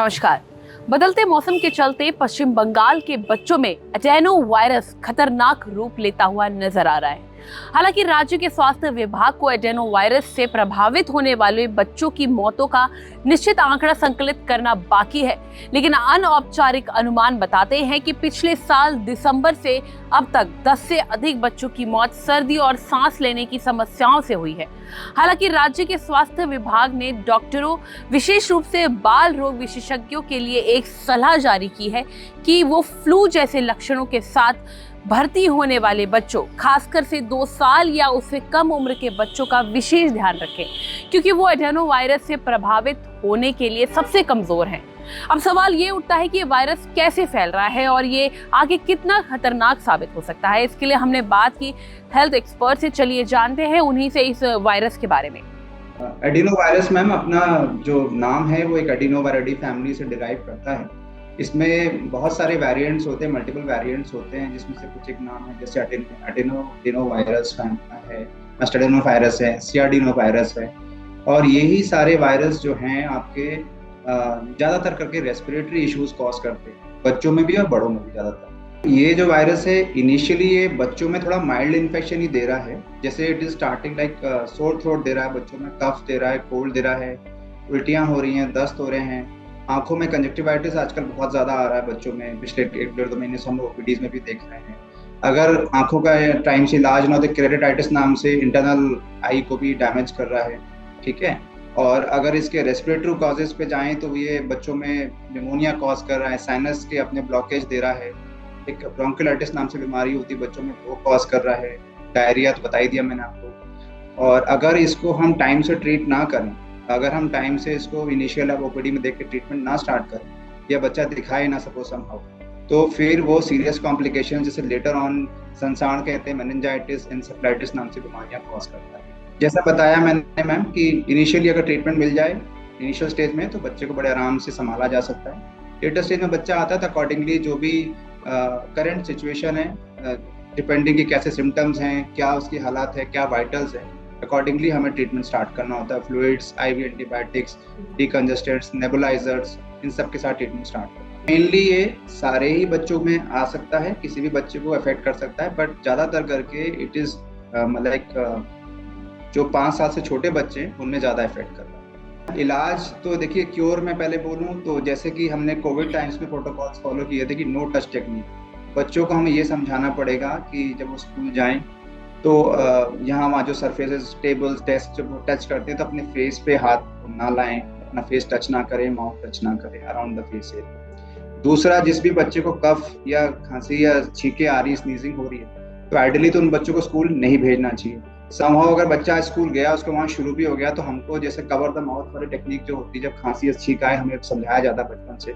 नमस्कार। बदलते मौसम के चलते पश्चिम बंगाल के बच्चों में एडेनो वायरस खतरनाक रूप लेता हुआ नजर आ रहा है। हालांकि राज्य के स्वास्थ्य विभाग को एडेनो वायरस से प्रभावित होने वाले बच्चों की मौतों का निश्चित आंकड़ा संकलित करना बाकी है, लेकिन अनौपचारिक अनुमान बताते हैं कि पिछले साल दिसंबर से अब तक 10 से अधिक बच्चों की मौत सर्दी और सांस लेने की समस्याओं से हुई है। हालांकि राज्य के स्वास्थ्य विभाग ने डॉक्टरों, विशेष रूप से बाल रोग विशेषज्ञों के लिए एक सलाह जारी की है कि वो फ्लू जैसे लक्षणों के साथ भर्ती होने वाले बच्चों, खासकर से 2 साल या उससे कम उम्र के बच्चों का विशेष ध्यान रखें, क्योंकि वो एडेनो वायरस से प्रभावित होने के लिए सबसे कमजोर हैं। अब सवाल ये उठता है कि ये वायरस कैसे फैल रहा है और ये आगे कितना खतरनाक साबित हो सकता है। इसके लिए हमने बात की हेल्थ एक्सपर्ट से। चलिए जानते हैं उन्हीं से इस वायरस के बारे में। एडिनो वायरस मैम, अपना जो नाम है वो एक एडिनोवायरिडी फैमिली से डिराइव करता है। इसमें बहुत सारे वेरिएंट्स होते हैं, मल्टीपल वेरिएंट्स होते हैं, जिसमें से कुछ एक नाम है जैसे एडिनोवायरस है, एस्टेडेनोवायरस है, सियाडिनोवायरस है। और यही सारे वायरस जो हैं आपके ज़्यादातर करके रेस्पिरेटरी इश्यूज कॉज करते हैं, बच्चों में भी और बड़ों में भी ज़्यादातर। ये जो वायरस है इनिशियली ये बच्चों में थोड़ा माइल्ड इन्फेक्शन ही दे रहा है, जैसे it is starting like sore throat दे रहा है बच्चों में, कफ दे रहा है, कोल्ड दे रहा है, उल्टियाँ हो रही हैं, दस्त हो रहे हैं, आंखों में कंजक्टिवाइटिस आजकल बहुत ज़्यादा आ रहा है बच्चों में। पिछले 1-1.5 महीने से हम ओपीडीज में भी देख रहे हैं। अगर आंखों का टाइम से इलाज ना हो तो केरेटिटिस नाम से इंटरनल आई को भी डैमेज कर रहा है, ठीक है। और अगर इसके रेस्पिरेटरी कॉजेज पे जाएं तो ये बच्चों में निमोनिया कॉज कर रहा है, साइनस के अपने ब्लॉकेज दे रहा है, एक ब्रोंकियोलाइटिस नाम से बीमारी होती है बच्चों में, वो कॉज कर रहा है, डायरिया तो बता ही दिया मैंने आपको। और अगर इसको हम टाइम से ट्रीट ना करें, अगर हम टाइम से इसको इनिशियल ओपीडी में देख के ट्रीटमेंट ना स्टार्ट करें या बच्चा दिखाए ना सपोज समहाउ, तो फिर वो सीरियस कॉम्प्लिकेशन जैसे लेटर ऑन संसार कहते हैं, मेनिंजाइटिस, एन्सेफेलाइटिस नाम से बीमारियां कॉज करता है। जैसा बताया मैंने मैम कि इनिशियली अगर ट्रीटमेंट मिल जाए इनिशियल स्टेज में तो बच्चे को बड़े आराम से संभाला जा सकता है। लेटर स्टेज में बच्चा आता है तो अकॉर्डिंगली जो भी करंट सिचुएशन है, डिपेंडिंग कि कैसे सिम्टम्स हैं, क्या उसकी हालात है, क्या वाइटल्स है, अकॉर्डिंगली हमें ट्रीटमेंट स्टार्ट करना होता है। फ्लूइड्स, आईवी एंटीबायोटिक्स, डिकंजेस्टेंट्स, नेबुलाइजर्स, इन सब के साथ ट्रीटमेंट स्टार्ट करना है। मेनली ये सारे ही बच्चों में आ सकता है, किसी भी बच्चे को अफेक्ट कर सकता है, बट ज़्यादातर करके इट इज़ लाइक जो 5 साल से छोटे बच्चे हैं उनमें ज़्यादा इफेक्ट कर रहा है। इलाज तो देखिए, क्योर में पहले बोलूँ तो जैसे कि हमने कोविड टाइम्स में प्रोटोकॉल्स फॉलो किए थे कि नो टच टेक्निक। बच्चों को हमें ये समझाना पड़ेगा कि जब वो स्कूल जाएं तो यहाँ वहाँ जो सरफेसेस, टेबल्स, डेस्क जब वो टच करते हैं तो अपने फेस पे हाथ ना लाएं, अपना फेस टच ना करें, माउथ टच ना करें अराउंड द फेस एरिया। दूसरा, जिस भी बच्चे को कफ या खांसी या छींके आ रही है, स्नीजिंग हो रही है, तो आइडियली तो उन बच्चों को स्कूल नहीं भेजना चाहिए। समहाउ अगर बच्चा स्कूल गया, उसको वहाँ शुरू भी हो गया, तो हमको जैसे कवर द माउथ वाली टेक्निक जो होती है, जब खांसी या छींक आए हमें समझाया जाता है बचपन से,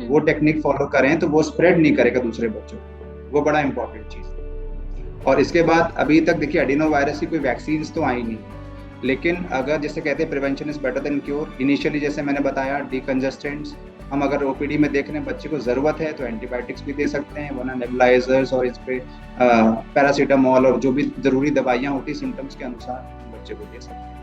वो टेक्निक फॉलो करें तो वो स्प्रेड नहीं करेगा दूसरे बच्चों को, वो बड़ा इंपॉर्टेंट चीज़ है। और इसके बाद अभी तक देखिए एडिनो वायरस की कोई वैक्सीन तो आई नहीं, लेकिन अगर जैसे कहते हैं prevention is better than cure, initially जैसे मैंने बताया डिकंजेस्टेंट्स, हम अगर ओपीडी में देख रहे हैं बच्चे को ज़रूरत है तो एंटीबायोटिक्स भी दे सकते हैं, वरना नेबुलाइजर्स और इस पे पैरासीटामोल और जो भी ज़रूरी दवाइयाँ होती है सिम्टम्स के अनुसार बच्चे को दे सकते हैं।